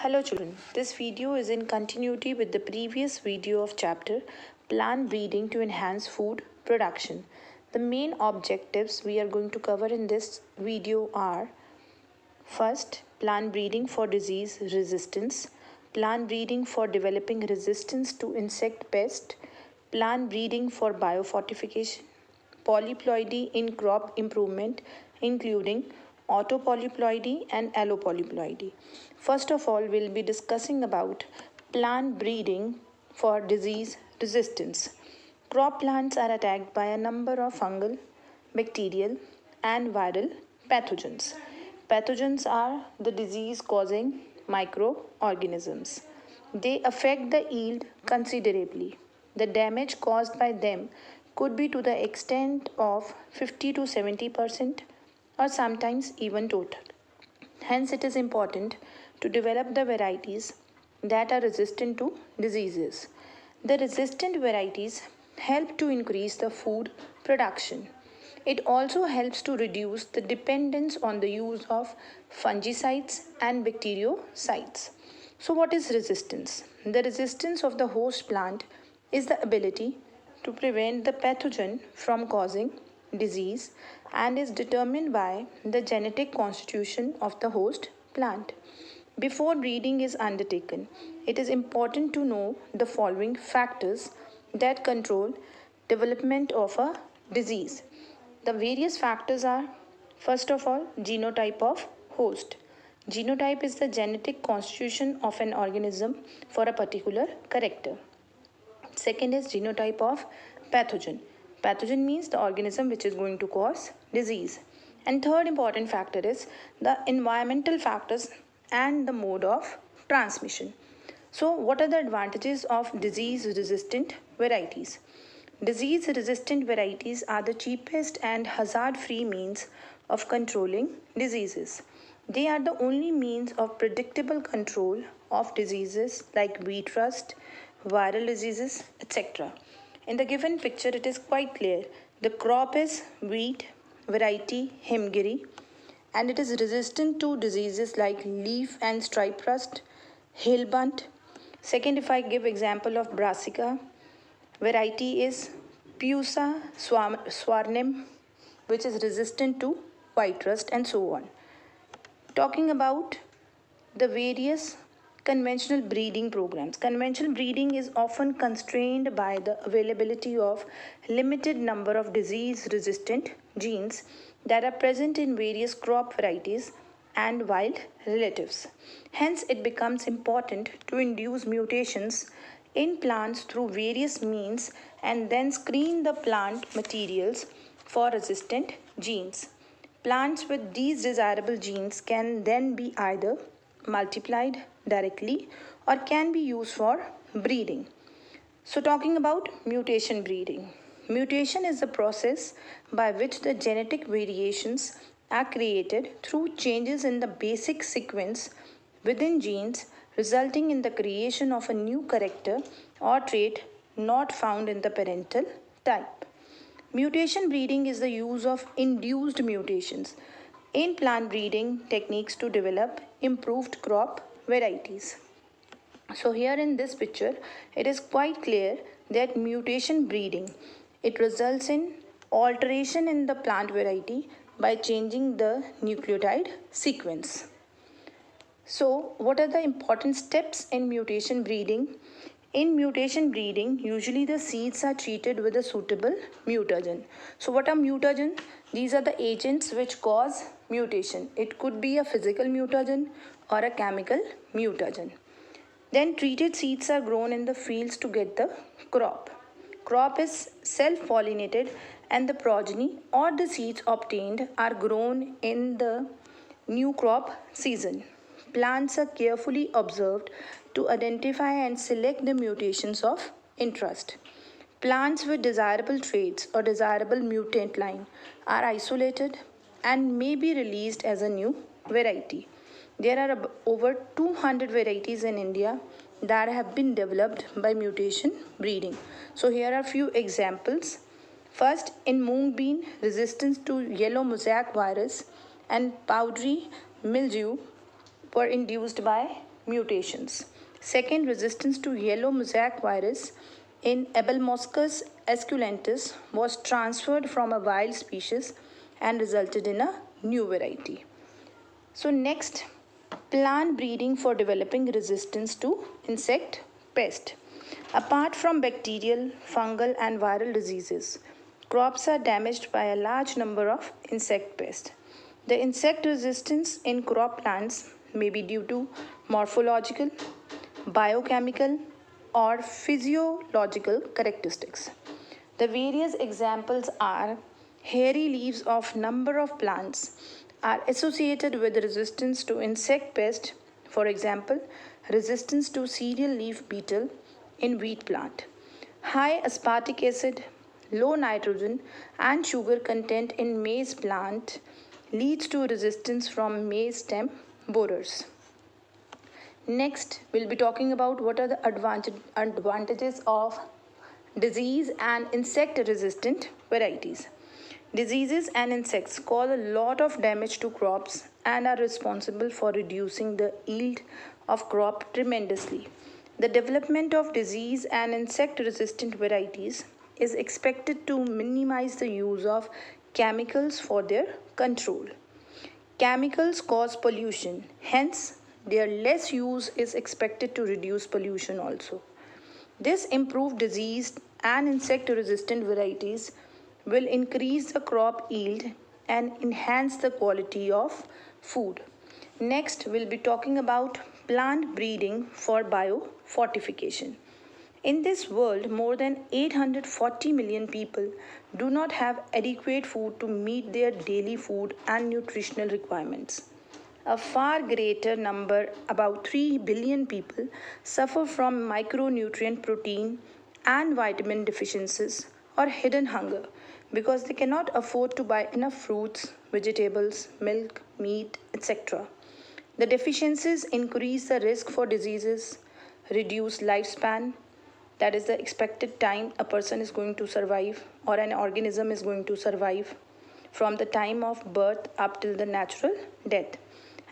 Hello children, this video is in continuity with the previous video of chapter Plant Breeding to Enhance Food Production. The main objectives we are going to cover in this video are: first, plant breeding for disease resistance, plant breeding for developing resistance to insect pest, plant breeding for biofortification, polyploidy in crop improvement including autopolyploidy and allopolyploidy. First of all, we'll be discussing about plant breeding for disease resistance. Crop plants are attacked by a number of fungal, bacterial, and viral pathogens. Pathogens are the disease causing microorganisms. They affect the yield considerably. The damage caused by them could be to the extent of 50 to 70% or sometimes even total. Hence, it is important to develop the varieties that are resistant to diseases. The resistant varieties help to increase the food production. It also helps to reduce the dependence on the use of fungicides and bactericides. So, what is resistance? The resistance of the host plant is the ability to prevent the pathogen from causing disease and is determined by the genetic constitution of the host plant. Before breeding is undertaken, it is important to know the following factors that control development of a disease. The various factors are: first of all, genotype of host. Genotype is the genetic constitution of an organism for a particular character. Second is genotype of pathogen. Pathogen means the organism which is going to cause disease. And third important factor is the environmental factors and the mode of transmission. So, what are the advantages of disease resistant varieties? Disease resistant varieties are the cheapest and hazard free means of controlling diseases. They are the only means of predictable control of diseases like wheat rust, viral diseases, etc. In the given picture, it is quite clear. The crop is wheat, variety Himgiri, and it is resistant to diseases like leaf and stripe rust, hill bunt. Second, if I give example of brassica, variety is Pusa swarnim, which is resistant to white rust, and so on. Talking about the various conventional breeding programs. Conventional breeding is often constrained by the availability of limited number of disease resistant genes that are present in various crop varieties and wild relatives. Hence, it becomes important to induce mutations in plants through various means and then screen the plant materials for resistant genes. Plants with these desirable genes can then be either multiplied directly or can be used for breeding. So, talking about mutation breeding. Mutation is the process by which the genetic variations are created through changes in the basic sequence within genes, resulting in the creation of a new character or trait not found in the parental type. Mutation breeding is the use of induced mutations in plant breeding techniques to develop improved crop varieties. So here in this picture, it is quite clear that mutation breeding, it results in alteration in the plant variety by changing the nucleotide sequence. So, what are the important steps in mutation breeding? In mutation breeding, usually the seeds are treated with a suitable mutagen. So, what are mutagen? These are the agents which cause mutation. It could be a physical mutagen or a chemical mutagen. Then treated seeds are grown in the fields to get the crop. Crop is self-pollinated and the progeny or the seeds obtained are grown in the new crop season. Plants are carefully observed to identify and select the mutations of interest. Plants with desirable traits or desirable mutant line are isolated and may be released as a new variety. There are over 200 varieties in India that have been developed by mutation breeding. So here are few examples. First, in mung bean, resistance to yellow mosaic virus and powdery mildew were induced by mutations. Second, resistance to yellow mosaic virus in Abelmoschus esculentus was transferred from a wild species and resulted in a new variety. So next, plant breeding for developing resistance to insect pest. Apart from bacterial, fungal and viral diseases, crops are damaged by a large number of insect pests. The insect resistance in crop plants may be due to morphological, biochemical or physiological characteristics. The various examples are hairy leaves of number of plants are associated with resistance to insect pest, for example, resistance to cereal leaf beetle in wheat plant. High aspartic acid, low nitrogen and sugar content in maize plant leads to resistance from maize stem borers. Next, we'll be talking about what are the advantages of disease and insect resistant varieties. Diseases and insects cause a lot of damage to crops and are responsible for reducing the yield of crop tremendously. The development of disease and insect resistant varieties is expected to minimize the use of chemicals for their control. Chemicals cause pollution, hence their less use is expected to reduce pollution also. This improved disease and insect resistant varieties will increase the crop yield and enhance the quality of food. Next, we'll be talking about plant breeding for biofortification. In this world, more than 840 million people do not have adequate food to meet their daily food and nutritional requirements. A far greater number, about 3 billion people, suffer from micronutrient protein and vitamin deficiencies or hidden hunger because they cannot afford to buy enough fruits, vegetables, milk, meat, etc. The deficiencies increase the risk for diseases, reduce lifespan, that is the expected time a person is going to survive or an organism is going to survive from the time of birth up till the natural death,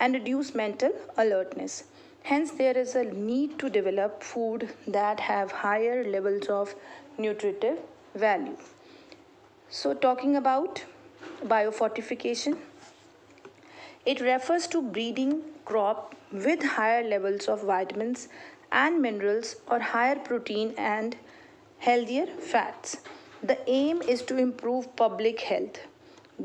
and reduce mental alertness. Hence, there is a need to develop food that have higher levels of nutritive value. So, talking about biofortification, it refers to breeding crop with higher levels of vitamins and minerals or higher protein and healthier fats. The aim is to improve public health.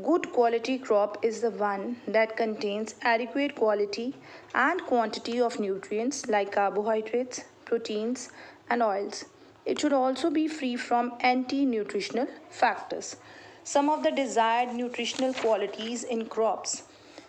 Good quality crop is the one that contains adequate quality and quantity of nutrients like carbohydrates, proteins, and oils. It should also be free from anti-nutritional factors. Some of the desired nutritional qualities in crops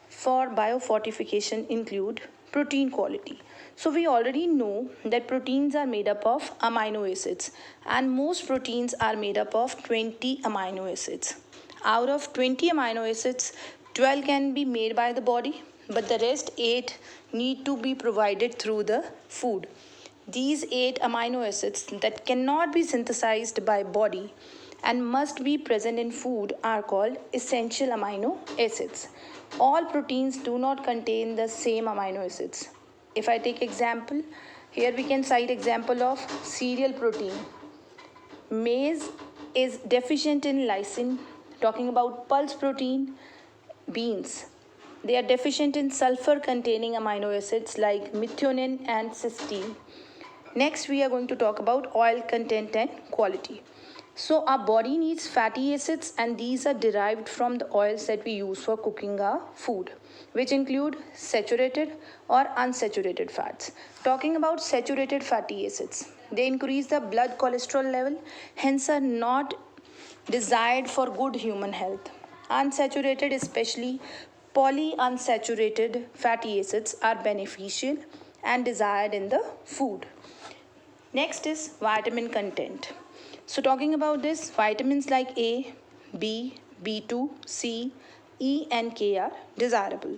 for biofortification include protein quality. So we already know that proteins are made up of amino acids, and most proteins are made up of 20 amino acids. Out of 20 amino acids, 12 can be made by the body, but the rest 8 need to be provided through the food. These 8 amino acids that cannot be synthesized by body and must be present in food are called essential amino acids. All proteins do not contain the same amino acids. If I take example, here we can cite example of cereal protein. Maize is deficient in lysine. Talking about pulse protein, beans. They are deficient in sulfur containing amino acids like methionine and cysteine. Next, we are going to talk about oil content and quality. So our body needs fatty acids, and these are derived from the oils that we use for cooking our food, which include saturated or unsaturated fats. Talking about saturated fatty acids, they increase the blood cholesterol level, hence are not desired for good human health. Unsaturated, especially polyunsaturated fatty acids, are beneficial and desired in the food. Next is vitamin content. So talking about this, vitamins like A, B, B2, C, E and K are desirable.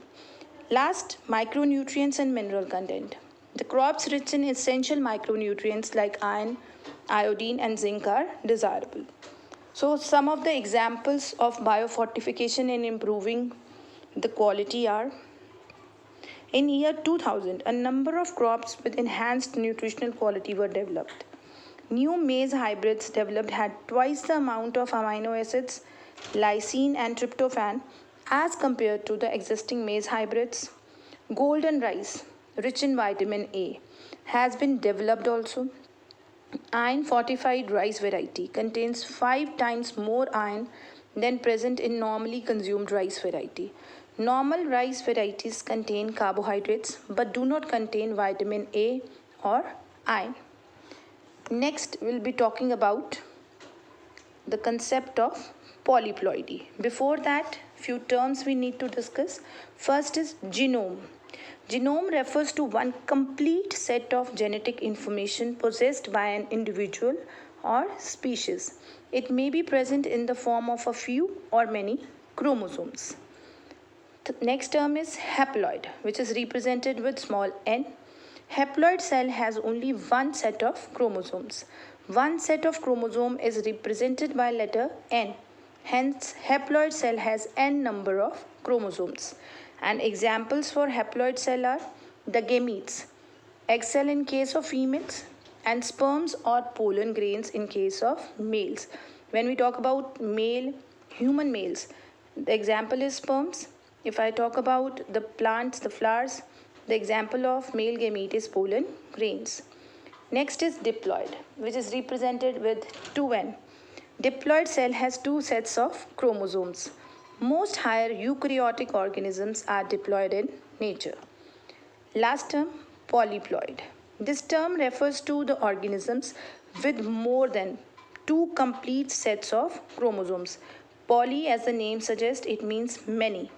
Last, micronutrients and mineral content. The crops rich in essential micronutrients like iron, iodine and zinc are desirable. So some of the examples of biofortification in improving the quality are In year 2000, a number of crops with enhanced nutritional quality were developed. New maize hybrids developed had twice the amount of amino acids, lysine and tryptophan as compared to the existing maize hybrids. Golden rice, rich in vitamin A, has been developed also. Iron fortified rice variety contains 5 times more iron than present in normally consumed rice variety. Normal rice varieties contain carbohydrates but do not contain vitamin A or iron. Next, we'll be talking about the concept of polyploidy. Before that, few terms we need to discuss. First is genome. Genome refers to one complete set of genetic information possessed by an individual or species. It may be present in the form of a few or many chromosomes. The next term is haploid, which is represented with small n. Haploid cell has only one set of chromosomes. One set of chromosome is represented by letter n. Hence, haploid cell has n number of chromosomes. And examples for haploid cell are the gametes, egg cell in case of females, and sperms or pollen grains in case of males. When we talk about human males, the example is sperms. If I talk about the plants, the flowers, the example of male gamete is pollen grains. Next is diploid, which is represented with 2n. Diploid cell has two sets of chromosomes. Most higher eukaryotic organisms are diploid in nature. Last term, polyploid. This term refers to the organisms with more than two complete sets of chromosomes. Poly, as the name suggests, it means many.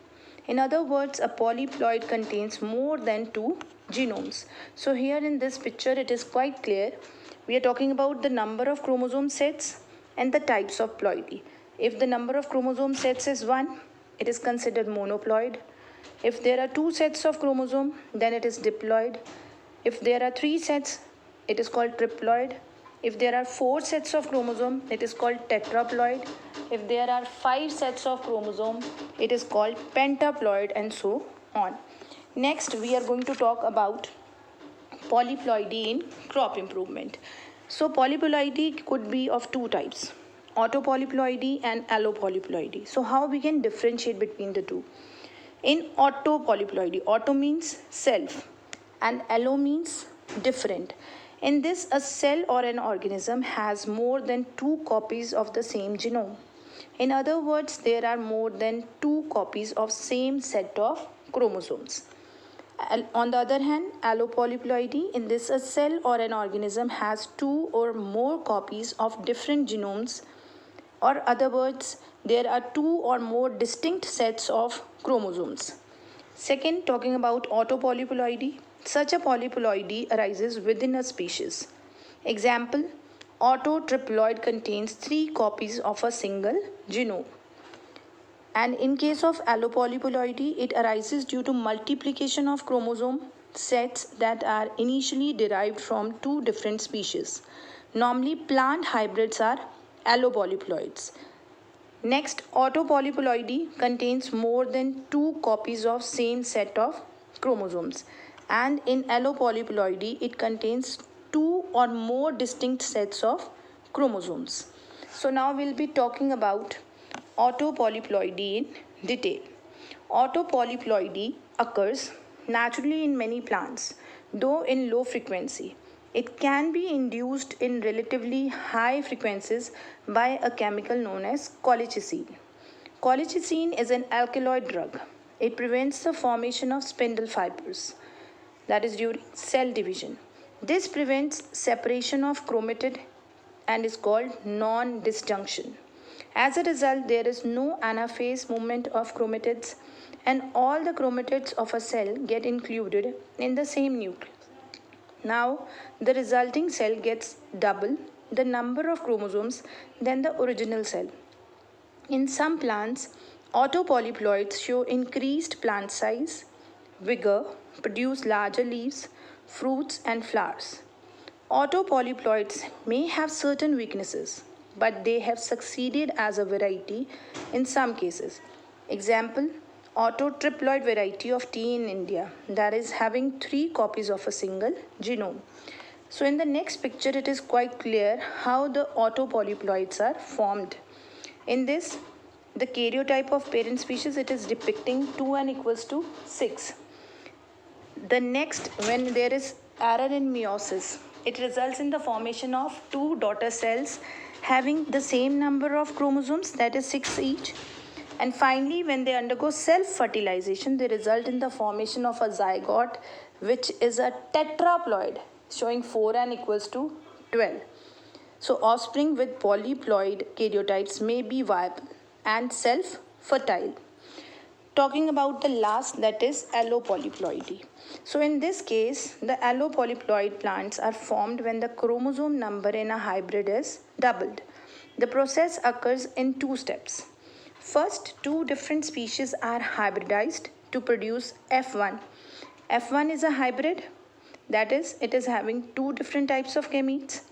In other words, a polyploid contains more than two genomes. So here in this picture, it is quite clear. We are talking about the number of chromosome sets and the types of ploidy. If the number of chromosome sets is 1, it is considered monoploid. If there are 2 sets of chromosome, then it is diploid. If there are 3 sets, it is called triploid. If there are 4 sets of chromosome, it is called tetraploid. If there are 5 sets of chromosome, it is called pentaploid, and so on. Next, we are going to talk about polyploidy in crop improvement. So polyploidy could be of two types, autopolyploidy and allopolyploidy. So how we can differentiate between the two? In autopolyploidy, auto means self and allo means different. In this, a cell or an organism has more than 2 copies of the same genome. In other words, there are more than 2 copies of same set of chromosomes. On the other hand, allopolyploidy, in this a cell or an organism has 2 or more copies of different genomes, or other words, there are 2 or more distinct sets of chromosomes. Second, talking about autopolyploidy, such a polyploidy arises within a species. Example, autotriploid contains 3 copies of a single genome. And in case of allopolyploidy, it arises due to multiplication of chromosome sets that are initially derived from 2 different species. Normally, plant hybrids are allopolyploids. Next, autopolyploidy contains more than 2 copies of same set of chromosomes. And in allopolyploidy, it contains 2 or more distinct sets of chromosomes. So now we'll be talking about autopolyploidy in detail. Autopolyploidy occurs naturally in many plants, though in low frequency. It can be induced in relatively high frequencies by a chemical known as colchicine. Colchicine is an alkaloid drug. It prevents the formation of spindle fibers, that is during cell division. This prevents separation of chromatid and is called non-disjunction. As a result, there is no anaphase movement of chromatids, and all the chromatids of a cell get included in the same nucleus. Now, the resulting cell gets double the number of chromosomes than the original cell. In some plants, autopolyploids show increased plant size, vigor, produce larger leaves, fruits, and flowers. Autopolyploids may have certain weaknesses, but they have succeeded as a variety in some cases. Example, autotriploid variety of tea in India that is having 3 copies of a single genome. So in the next picture it is quite clear how the autopolyploids are formed. In this, the karyotype of parent species, it is depicting 2n equals to 6. The next, when there is error in meiosis, it results in the formation of 2 daughter cells having the same number of chromosomes, that is 6 each. And finally, when they undergo self-fertilization, they result in the formation of a zygote, which is a tetraploid, showing 4n equals to 12. So offspring with polyploid karyotypes may be viable and self-fertile. Talking about the last, that is allopolyploidy. So in this case, the allopolyploid plants are formed when the chromosome number in a hybrid is doubled. The process occurs in 2 steps. First, 2 different species are hybridized to produce F1. F1 is a hybrid, that is, it is having 2 different types of gametes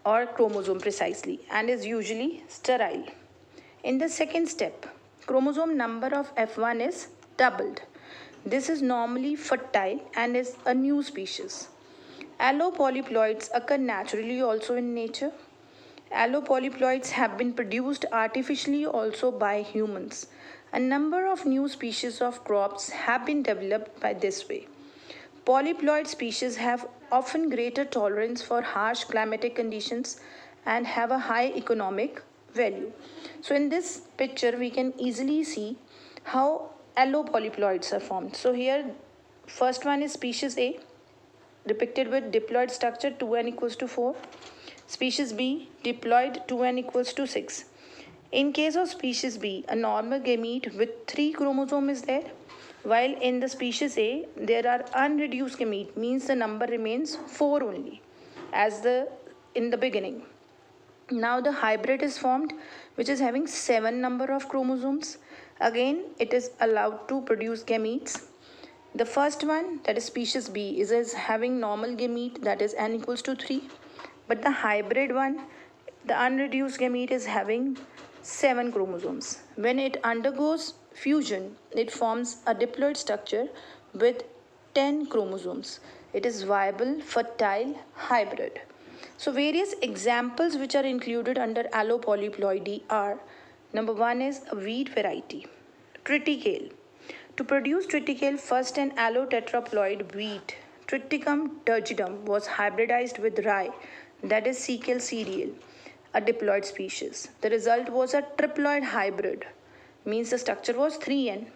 or chromosome precisely, and is usually sterile. In the second step, chromosome number of F1 is doubled. This is normally fertile and is a new species. Allopolyploids occur naturally also in nature. Allopolyploids have been produced artificially also by humans. A number of new species of crops have been developed by this way. Polyploid species have often greater tolerance for harsh climatic conditions and have a high economic value. So in this picture we can easily see how allopolyploids are formed. So here first one is species A, depicted with diploid structure 2n equals to 4. Species B, diploid 2n equals to 6. In case of species B, a normal gamete with 3 chromosomes is there, while in the species A, there are unreduced gamete, means the number remains 4 only, as in the beginning. Now the hybrid is formed, which is having 7 number of chromosomes. Again, it is allowed to produce gametes. The first one, that is species B, is having normal gamete, that is n equals to 3. But the hybrid one, the unreduced gamete, is having 7 chromosomes. When it undergoes fusion, it forms a diploid structure with 10 chromosomes. It is viable, fertile hybrid. So various examples which are included under allopolyploidy are, number 1 is a wheat variety, triticale. To produce triticale, first an allotetraploid wheat, Triticum turgidum, was hybridized with rye, that is Secale cereal, a diploid species. The result was a triploid hybrid, means the structure was 3n.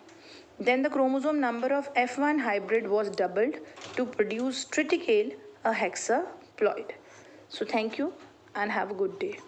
Then the chromosome number of F1 hybrid was doubled to produce triticale, a hexaploid. So thank you and have a good day.